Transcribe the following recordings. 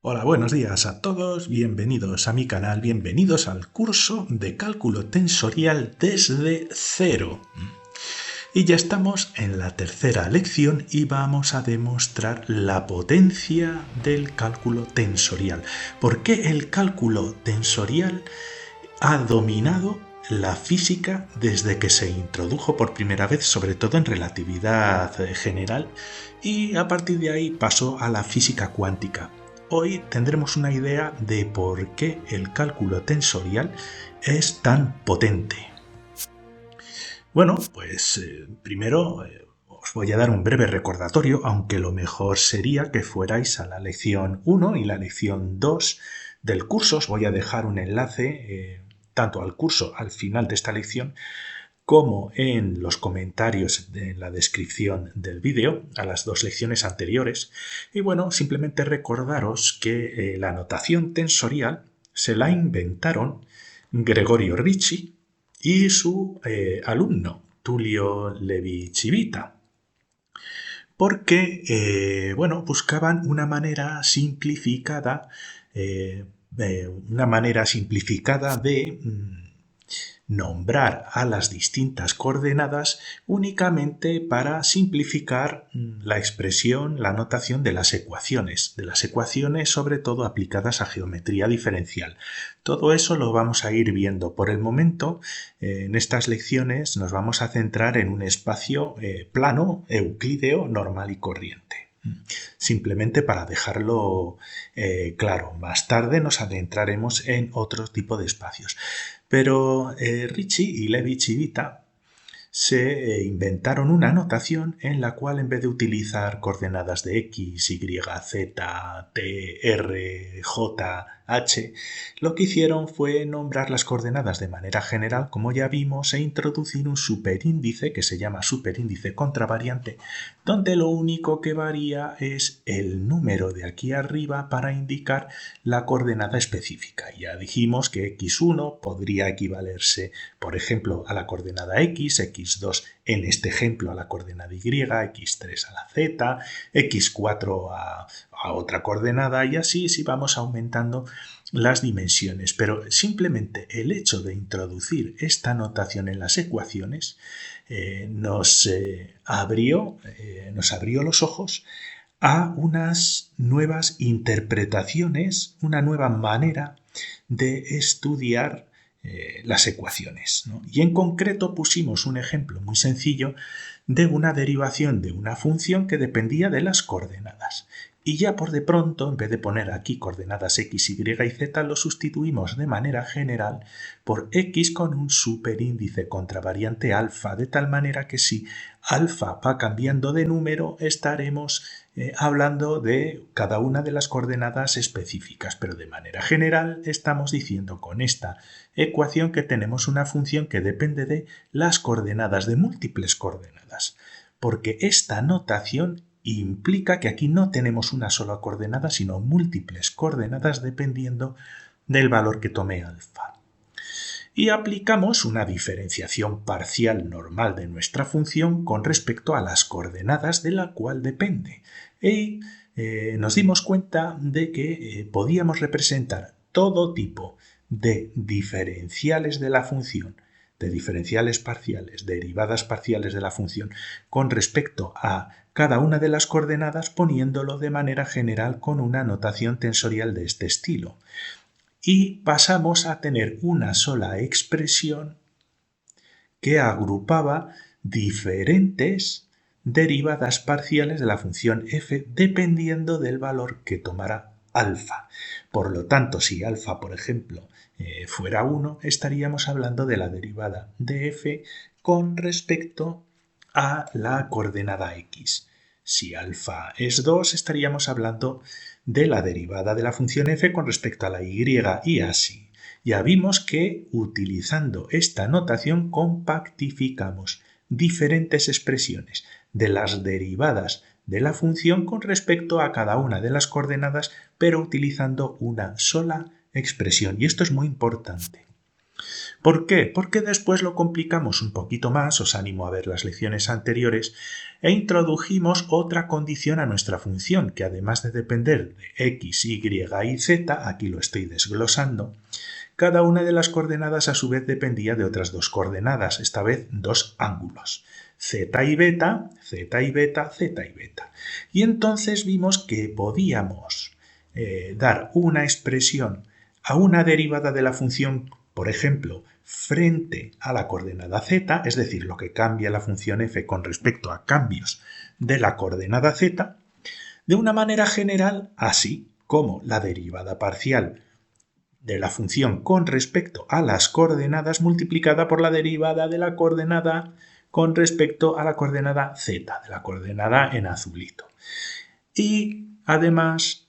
Hola, buenos días a todos, bienvenidos a mi canal, bienvenidos al curso de cálculo tensorial desde cero. Y ya estamos en la tercera lección y vamos a demostrar la potencia del cálculo tensorial. ¿Por qué el cálculo tensorial ha dominado la física desde que se introdujo por primera vez, sobre todo en relatividad general, y a partir de ahí pasó a la física cuántica? Hoy tendremos una idea de por qué el cálculo tensorial es tan potente. Bueno, pues primero os voy a dar un breve recordatorio, aunque lo mejor sería que fuerais a la lección 1 y la lección 2 del curso. Os voy a dejar un enlace tanto al curso al final de esta lección como en los comentarios en la descripción del vídeo a las dos lecciones anteriores. Y bueno, simplemente recordaros que la notación tensorial se la inventaron Gregorio Ricci y su alumno Tullio Levi-Civita, porque buscaban una manera simplificada de nombrar a las distintas coordenadas únicamente para simplificar la expresión, la notación de las ecuaciones sobre todo aplicadas a geometría diferencial. Todo eso lo vamos a ir viendo. Por el momento, en estas lecciones nos vamos a centrar en un espacio plano, euclídeo, normal y corriente. Simplemente para dejarlo claro. Más tarde nos adentraremos en otro tipo de espacios. Pero Ricci y Levi-Civita se inventaron una notación en la cual en vez de utilizar coordenadas de x, y, z, t, r, j, h, lo que hicieron fue nombrar las coordenadas de manera general, como ya vimos, e introducir un superíndice que se llama superíndice contravariante, donde lo único que varía es el número de aquí arriba para indicar la coordenada específica. Ya dijimos que x1 podría equivalerse, por ejemplo, a la coordenada x, x2 en este ejemplo a la coordenada y, x3 a la z, x4 a otra coordenada, y así si vamos aumentando las dimensiones. Pero simplemente el hecho de introducir esta notación en las ecuaciones nos abrió los ojos a unas nuevas interpretaciones, una nueva manera de estudiar las ecuaciones, ¿no? Y en concreto pusimos un ejemplo muy sencillo de una derivación de una función que dependía de las coordenadas. Y ya por de pronto, en vez de poner aquí coordenadas x, y y z, lo sustituimos de manera general por x con un superíndice contravariante alfa, de tal manera que si alfa va cambiando de número, estaremos hablando de cada una de las coordenadas específicas, pero de manera general estamos diciendo con esta ecuación que tenemos una función que depende de las coordenadas, de múltiples coordenadas, porque esta notación implica que aquí no tenemos una sola coordenada, sino múltiples coordenadas dependiendo del valor que tome alfa. Y aplicamos una diferenciación parcial normal de nuestra función con respecto a las coordenadas de la cual depende. Y nos dimos cuenta de que podíamos representar todo tipo de diferenciales de la función, de diferenciales parciales, derivadas parciales de la función, con respecto a cada una de las coordenadas, poniéndolo de manera general con una notación tensorial de este estilo. Y pasamos a tener una sola expresión que agrupaba diferentes derivadas parciales de la función f dependiendo del valor que tomara alfa. Por lo tanto, si alfa, por ejemplo, fuera 1, estaríamos hablando de la derivada de f con respecto a la coordenada x. Si alfa es 2, estaríamos hablando de la derivada de la función f con respecto a la y, y así. Ya vimos que utilizando esta notación compactificamos diferentes expresiones de las derivadas de la función con respecto a cada una de las coordenadas, pero utilizando una sola expresión. Y esto es muy importante. ¿Por qué? Porque después lo complicamos un poquito más, os animo a ver las lecciones anteriores, e introdujimos otra condición a nuestra función, que además de depender de x, y y z, aquí lo estoy desglosando, cada una de las coordenadas a su vez dependía de otras dos coordenadas, esta vez dos ángulos, z y beta, z y beta, z y beta. Y entonces vimos que podíamos dar una expresión a una derivada de la función, por ejemplo, frente a la coordenada z, es decir, lo que cambia la función f con respecto a cambios de la coordenada z, de una manera general, así como la derivada parcial de la función con respecto a las coordenadas multiplicada por la derivada de la coordenada con respecto a la coordenada z, de la coordenada en azulito. Y además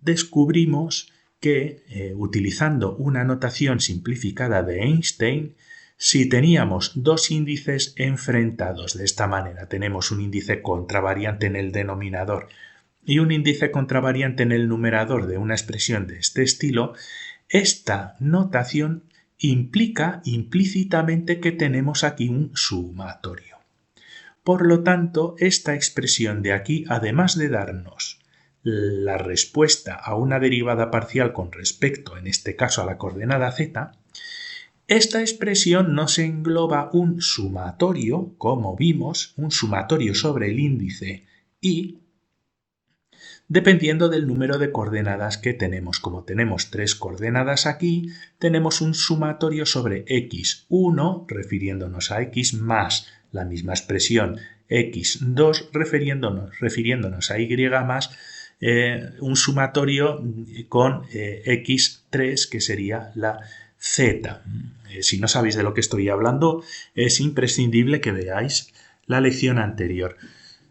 descubrimos que utilizando una notación simplificada de Einstein, si teníamos dos índices enfrentados de esta manera, tenemos un índice contravariante en el denominador y un índice contravariante en el numerador de una expresión de este estilo, esta notación implica implícitamente que tenemos aquí un sumatorio. Por lo tanto, esta expresión de aquí, además de darnos la respuesta a una derivada parcial con respecto, en este caso, a la coordenada z, esta expresión nos engloba un sumatorio, como vimos, un sumatorio sobre el índice y dependiendo del número de coordenadas que tenemos. Como tenemos 3 coordenadas aquí, tenemos un sumatorio sobre x1, refiriéndonos a x, más la misma expresión x2, refiriéndonos a y, más un sumatorio con x3, que sería la z. Si no sabéis de lo que estoy hablando, es imprescindible que veáis la lección anterior.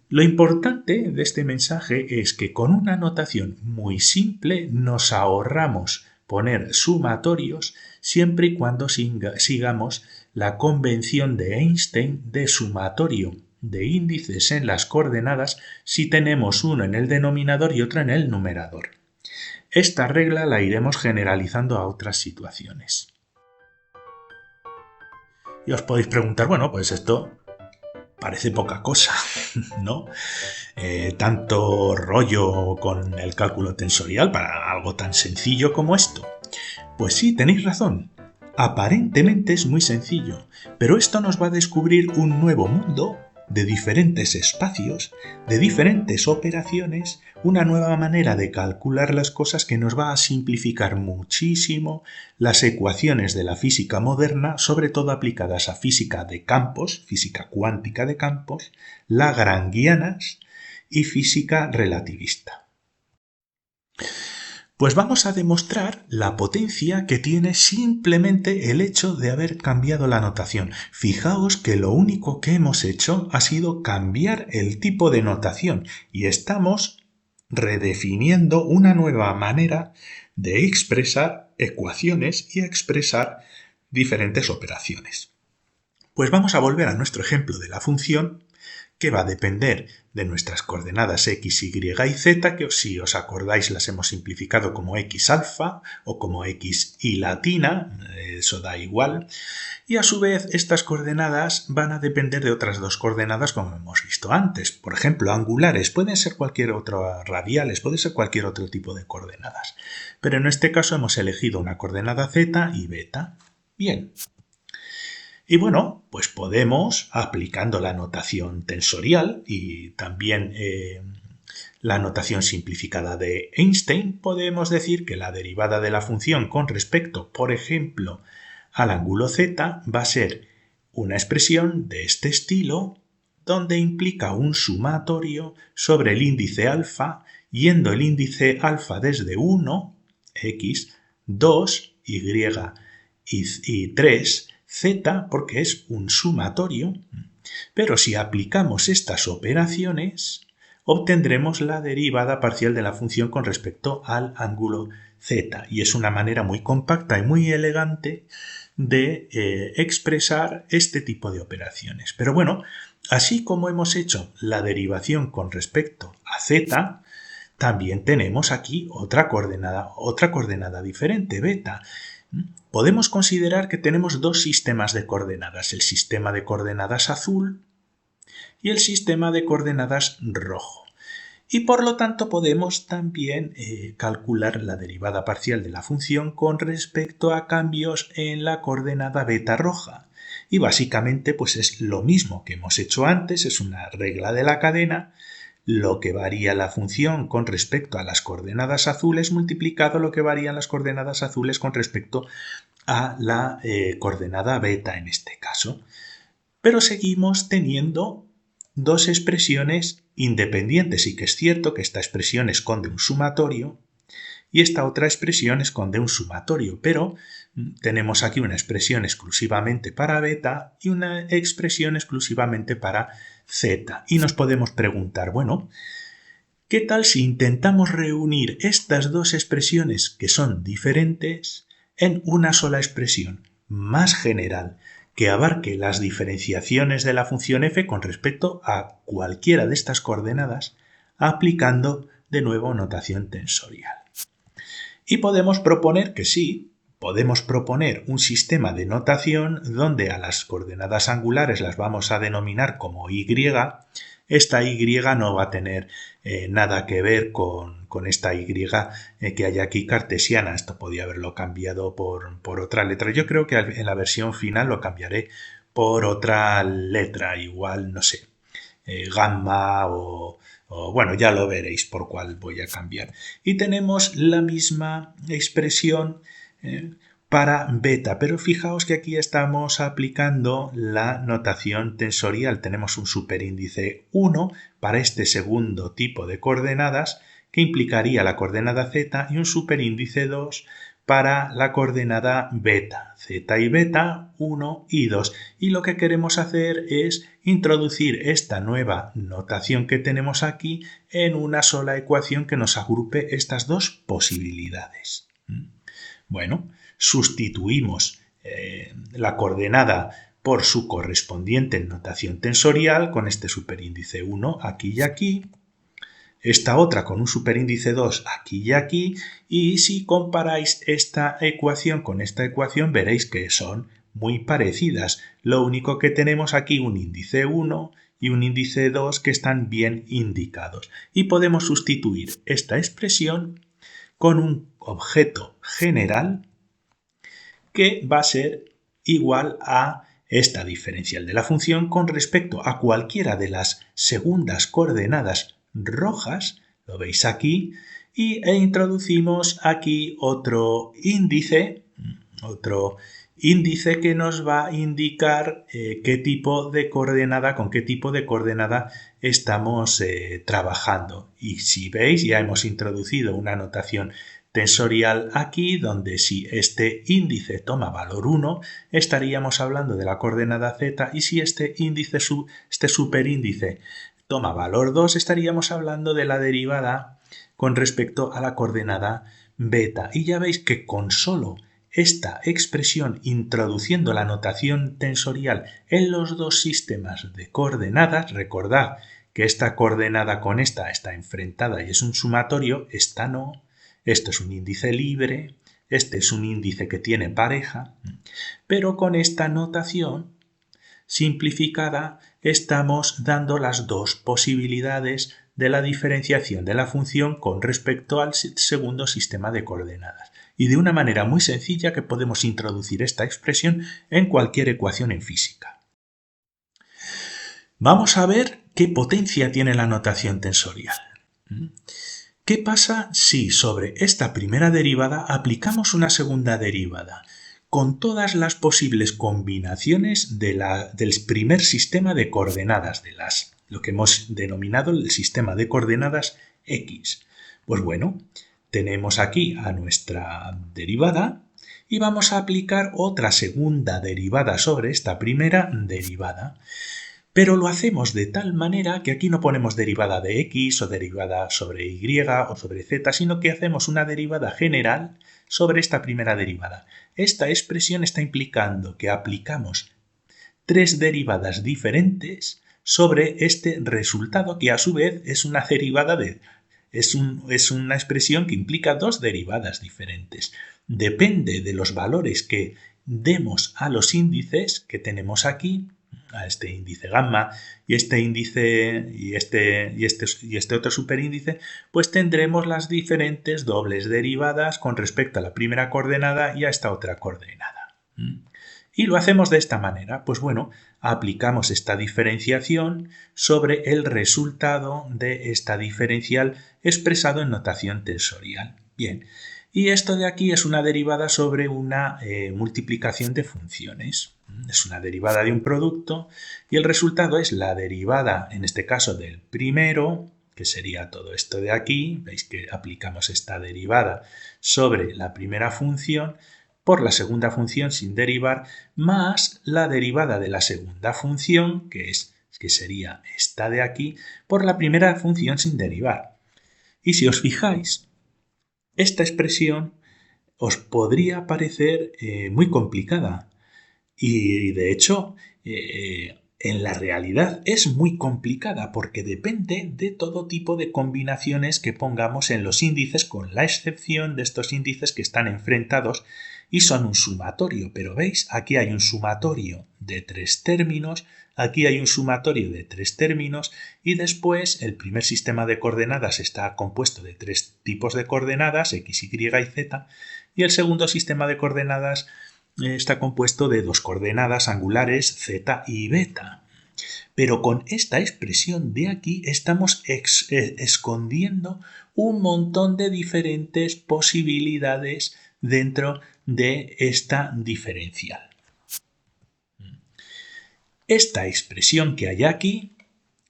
Lo importante de este mensaje es que con una notación muy simple nos ahorramos poner sumatorios siempre y cuando sigamos la convención de Einstein de sumatorio de índices en las coordenadas si tenemos uno en el denominador y otro en el numerador. Esta regla la iremos generalizando a otras situaciones. Y os podéis preguntar, bueno, pues esto parece poca cosa, ¿no? Tanto rollo con el cálculo tensorial para algo tan sencillo como esto. Pues sí, tenéis razón. Aparentemente es muy sencillo, pero esto nos va a descubrir un nuevo mundo de diferentes espacios, de diferentes operaciones, una nueva manera de calcular las cosas que nos va a simplificar muchísimo las ecuaciones de la física moderna, sobre todo aplicadas a física de campos, física cuántica de campos, lagrangianas y física relativista. Pues vamos a demostrar la potencia que tiene simplemente el hecho de haber cambiado la notación. Fijaos que lo único que hemos hecho ha sido cambiar el tipo de notación y estamos redefiniendo una nueva manera de expresar ecuaciones y expresar diferentes operaciones. Pues vamos a volver a nuestro ejemplo de la función, que va a depender de nuestras coordenadas x, y y z, que si os acordáis las hemos simplificado como x alfa o como x y latina, eso da igual, y a su vez estas coordenadas van a depender de otras dos coordenadas como hemos visto antes, por ejemplo angulares, pueden ser cualquier otra, radiales, puede ser cualquier otro tipo de coordenadas, pero en este caso hemos elegido una coordenada z y beta. Bien. Y bueno, pues podemos, aplicando la notación tensorial y también la notación simplificada de Einstein, podemos decir que la derivada de la función con respecto, por ejemplo, al ángulo z va a ser una expresión de este estilo, donde implica un sumatorio sobre el índice alfa, yendo el índice alfa desde 1, x, 2, y y 3, z, porque es un sumatorio, pero si aplicamos estas operaciones obtendremos la derivada parcial de la función con respecto al ángulo z, y es una manera muy compacta y muy elegante de expresar este tipo de operaciones. Pero bueno, así como hemos hecho la derivación con respecto a z, también tenemos aquí otra coordenada diferente, beta. Podemos considerar que tenemos dos sistemas de coordenadas, el sistema de coordenadas azul y el sistema de coordenadas rojo. Y por lo tanto podemos también calcular la derivada parcial de la función con respecto a cambios en la coordenada beta roja. Y básicamente pues es lo mismo que hemos hecho antes, es una regla de la cadena. Lo que varía la función con respecto a las coordenadas azules multiplicado lo que varían las coordenadas azules con respecto a la coordenada beta en este caso. Pero seguimos teniendo dos expresiones independientes y que es cierto que esta expresión esconde un sumatorio y esta otra expresión esconde un sumatorio, pero tenemos aquí una expresión exclusivamente para beta y una expresión exclusivamente para z. Y nos podemos preguntar, bueno, ¿qué tal si intentamos reunir estas dos expresiones que son diferentes en una sola expresión más general que abarque las diferenciaciones de la función f con respecto a cualquiera de estas coordenadas aplicando de nuevo notación tensorial? Y podemos proponer que sí, podemos proponer un sistema de notación donde a las coordenadas angulares las vamos a denominar como y. Esta y no va a tener nada que ver con esta y que hay aquí cartesiana. Esto podía haberlo cambiado por otra letra. Yo creo que en la versión final lo cambiaré por otra letra, igual, no sé, gamma o bueno, ya lo veréis por cuál voy a cambiar. Y tenemos la misma expresión para beta, pero fijaos que aquí estamos aplicando la notación tensorial. Tenemos un superíndice 1 para este segundo tipo de coordenadas que implicaría la coordenada z y un superíndice 2 para la coordenada beta, z y beta, 1 y 2. Y lo que queremos hacer es introducir esta nueva notación que tenemos aquí en una sola ecuación que nos agrupe estas dos posibilidades. Bueno, sustituimos la coordenada por su correspondiente en notación tensorial con este superíndice 1 aquí y aquí, esta otra con un superíndice 2 aquí y aquí, y si comparáis esta ecuación con esta ecuación veréis que son muy parecidas. Lo único que tenemos aquí un índice 1 y un índice 2 que están bien indicados. Y podemos sustituir esta expresión con un objeto general que va a ser igual a esta diferencial de la función con respecto a cualquiera de las segundas coordenadas rojas, lo veis aquí, e introducimos aquí otro índice que nos va a indicar qué tipo de coordenada, con qué tipo de coordenada estamos trabajando. Y si veis, ya hemos introducido una notación tensorial aquí, donde si este índice toma valor 1, estaríamos hablando de la coordenada z, y si este superíndice toma valor 2, estaríamos hablando de la derivada con respecto a la coordenada beta. Y ya veis que con solo esta expresión, introduciendo la notación tensorial en los dos sistemas de coordenadas, recordad que esta coordenada con esta está enfrentada y es un sumatorio, esta no, esto es un índice libre, este es un índice que tiene pareja, pero con esta notación simplificada estamos dando las dos posibilidades de la diferenciación de la función con respecto al segundo sistema de coordenadas. Y de una manera muy sencilla que podemos introducir esta expresión en cualquier ecuación en física. Vamos a ver qué potencia tiene la notación tensorial. ¿Qué pasa si sobre esta primera derivada aplicamos una segunda derivada con todas las posibles combinaciones del primer sistema de coordenadas, lo que hemos denominado el sistema de coordenadas X? Pues bueno, tenemos aquí a nuestra derivada y vamos a aplicar otra segunda derivada sobre esta primera derivada. Pero lo hacemos de tal manera que aquí no ponemos derivada de x o derivada sobre y o sobre z, sino que hacemos una derivada general sobre esta primera derivada. Esta expresión está implicando que aplicamos tres derivadas diferentes sobre este resultado que a su vez es una derivada es una expresión que implica dos derivadas diferentes. Depende de los valores que demos a los índices que tenemos aquí, a este índice gamma y este índice y este otro superíndice, pues tendremos las diferentes dobles derivadas con respecto a la primera coordenada y a esta otra coordenada. Y lo hacemos de esta manera. Pues bueno, aplicamos esta diferenciación sobre el resultado de esta diferencial expresado en notación tensorial. Bien, y esto de aquí es una derivada sobre una multiplicación de funciones. Es una derivada de un producto y el resultado es la derivada, en este caso, del primero, que sería todo esto de aquí. Veis que aplicamos esta derivada sobre la primera función por la segunda función sin derivar, más la derivada de la segunda función, que sería esta de aquí, por la primera función sin derivar. Y si os fijáis, esta expresión os podría parecer muy complicada. Y de hecho, en la realidad es muy complicada porque depende de todo tipo de combinaciones que pongamos en los índices, con la excepción de estos índices que están enfrentados y son un sumatorio. Pero veis, aquí hay un sumatorio de 3 términos, aquí hay un sumatorio de 3 términos y después el primer sistema de coordenadas está compuesto de 3 tipos de coordenadas, x, y y z, y el segundo sistema de coordenadas está compuesto de 2 coordenadas angulares z y beta. Pero con esta expresión de aquí estamos escondiendo un montón de diferentes posibilidades dentro de esta diferencial. Esta expresión que hay aquí,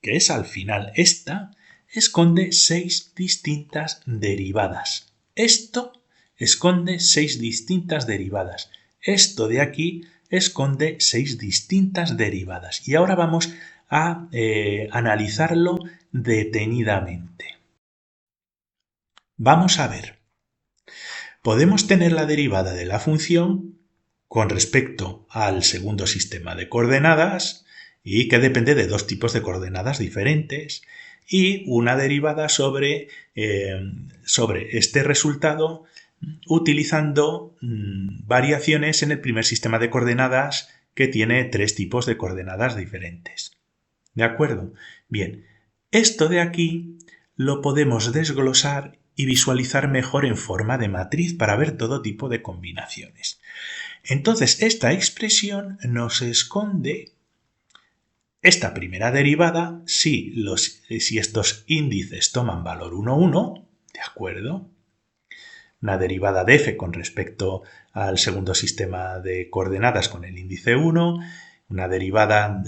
que es al final esta, esconde 6 distintas derivadas. Esto esconde 6 distintas derivadas. Esto de aquí esconde 6 distintas derivadas. Y ahora vamos a analizarlo detenidamente. Vamos a ver. Podemos tener la derivada de la función con respecto al segundo sistema de coordenadas y que depende de 2 tipos de coordenadas diferentes y una derivada sobre este resultado utilizando variaciones en el primer sistema de coordenadas que tiene 3 tipos de coordenadas diferentes. ¿De acuerdo? Bien, esto de aquí lo podemos desglosar y visualizar mejor en forma de matriz para ver todo tipo de combinaciones. Entonces, esta expresión nos esconde esta primera derivada si estos índices toman valor 1, 1, ¿de acuerdo? Una derivada de f con respecto al segundo sistema de coordenadas con el índice 1, una derivada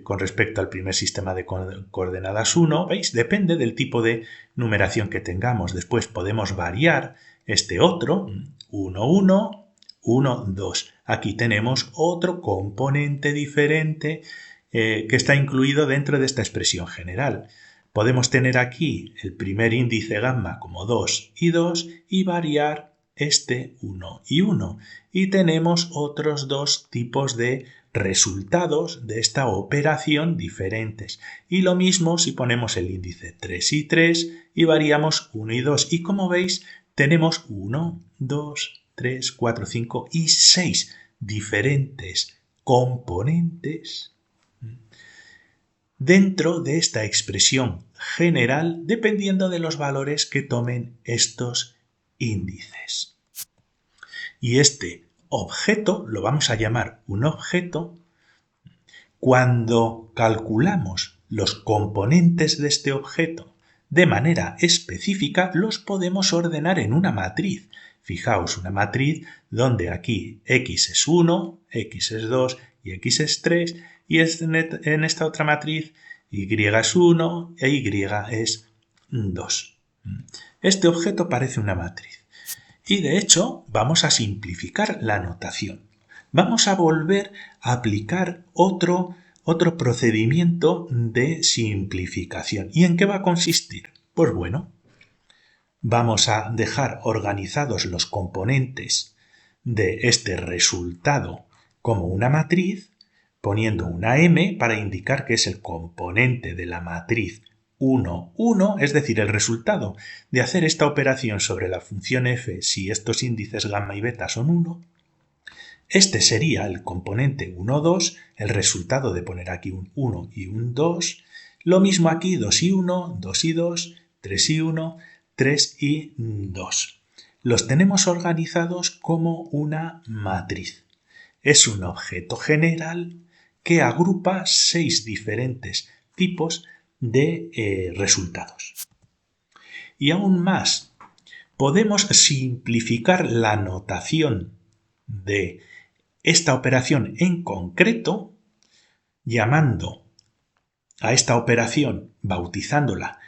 con respecto al primer sistema de coordenadas 1, ¿veis? Depende del tipo de numeración que tengamos. Después podemos variar este otro, 1, 1, 1, 2. Aquí tenemos otro componente diferente que está incluido dentro de esta expresión general. Podemos tener aquí el primer índice gamma como 2 y 2 y variar este 1 y 1. Y tenemos otros 2 tipos de resultados de esta operación diferentes. Y lo mismo si ponemos el índice 3 y 3 y variamos 1 y 2. Y como veis, tenemos 1, 2, 3, 4, 5 y 6 diferentes componentes dentro de esta expresión general dependiendo de los valores que tomen estos índices. Y este objeto lo vamos a llamar un objeto cuando calculamos los componentes de este objeto de manera específica, los podemos ordenar en una matriz. Fijaos, una matriz donde aquí x es 1, x es 2 y x es 3, y en esta otra matriz y es 1 e y es 2. Este objeto parece una matriz. Y de hecho vamos a simplificar la notación. Vamos a volver a aplicar otro procedimiento de simplificación. ¿Y en qué va a consistir? Pues bueno, vamos a dejar organizados los componentes de este resultado como una matriz, poniendo una M para indicar que es el componente de la matriz 1, 1, es decir, el resultado de hacer esta operación sobre la función f si estos índices gamma y beta son 1, este sería el componente 1, 2, el resultado de poner aquí un 1 y un 2, lo mismo aquí 2 y 1, 2 y 2, 3 y 1, 3 y 2. Los tenemos organizados como una matriz. Es un objeto general que agrupa 6 diferentes tipos de resultados. Y aún más, podemos simplificar la notación de esta operación en concreto, llamando a esta operación, bautizándola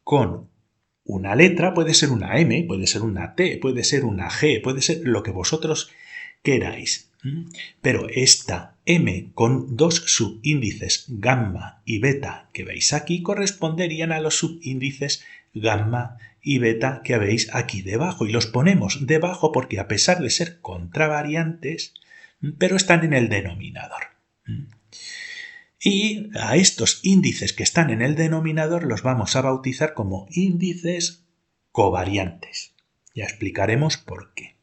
con una letra, puede ser una M, puede ser una T, puede ser una G, puede ser lo que vosotros queráis. Pero esta M con dos subíndices gamma y beta que veis aquí corresponderían a los subíndices gamma y beta que veis aquí debajo. Y los ponemos debajo porque a pesar de ser contravariantes, pero están en el denominador. Y a estos índices que están en el denominador los vamos a bautizar como índices covariantes. Ya explicaremos por qué.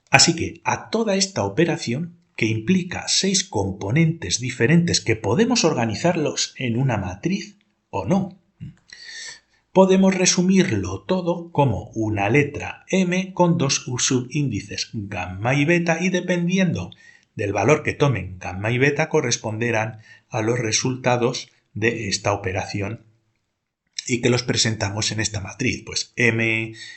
Así que a toda esta operación, que implica 6 componentes diferentes que podemos organizarlos en una matriz o no, podemos resumirlo todo como una letra M con dos subíndices gamma y beta y dependiendo del valor que tomen gamma y beta corresponderán a los resultados de esta operación y que los presentamos en esta matriz. Pues M3,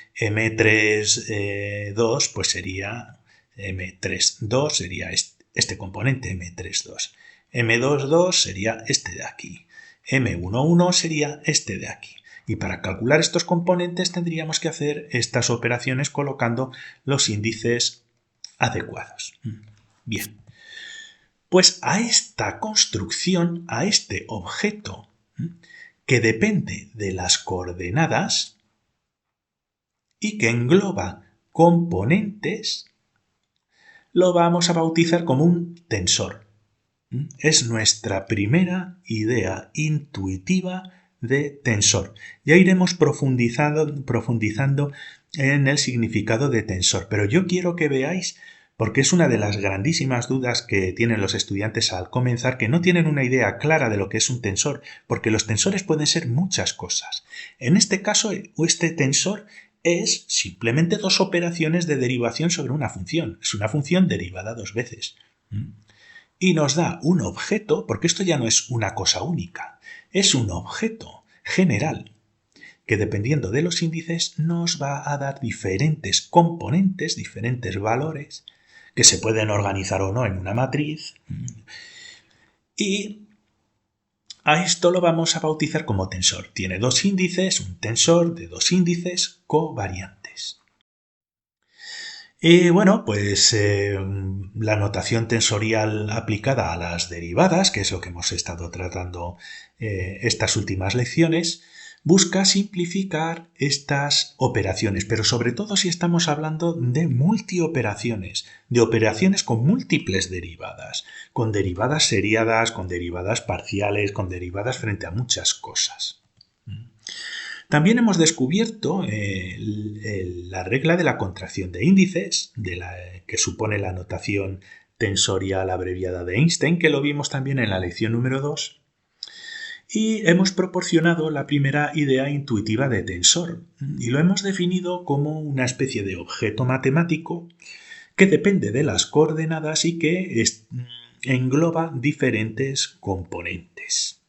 2 pues sería M3, 2 sería este componente M3, 2. M2, 2 sería este de aquí. M1, 1 sería este de aquí. Y para calcular estos componentes tendríamos que hacer estas operaciones colocando los índices adecuados. Bien, pues a esta construcción, a este objeto que depende de las coordenadas y que engloba componentes, lo vamos a bautizar como un tensor. Es nuestra primera idea intuitiva de tensor. Ya iremos profundizando en el significado de tensor, pero yo quiero que veáis, porque es una de las grandísimas dudas que tienen los estudiantes al comenzar, que no tienen una idea clara de lo que es un tensor, porque los tensores pueden ser muchas cosas. En este caso, este tensor es simplemente dos operaciones de derivación sobre una función. Es una función derivada dos veces. Y nos da un objeto, porque esto ya no es una cosa única, es un objeto general que dependiendo de los índices nos va a dar diferentes componentes, diferentes valores, que se pueden organizar o no en una matriz. Y a esto lo vamos a bautizar como tensor. Tiene dos índices, un tensor de dos índices covariantes. Y bueno, pues la notación tensorial aplicada a las derivadas, que es lo que hemos estado tratando estas últimas lecciones, busca simplificar estas operaciones, pero sobre todo si estamos hablando de multioperaciones, de operaciones con múltiples derivadas, con derivadas seriadas, con derivadas parciales, con derivadas frente a muchas cosas. También hemos descubierto la regla de la contracción de índices, que supone la notación tensorial abreviada de Einstein, que lo vimos también en la lección número 2. Y hemos proporcionado la primera idea intuitiva de tensor, y lo hemos definido como una especie de objeto matemático que depende de las coordenadas y que engloba diferentes componentes.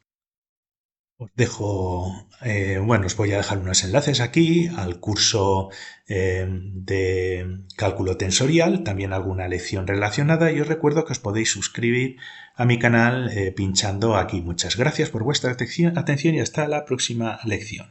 Os dejo, os voy a dejar unos enlaces aquí al curso de cálculo tensorial, también alguna lección relacionada, y os recuerdo que os podéis suscribir a mi canal pinchando aquí. Muchas gracias por vuestra atención y hasta la próxima lección.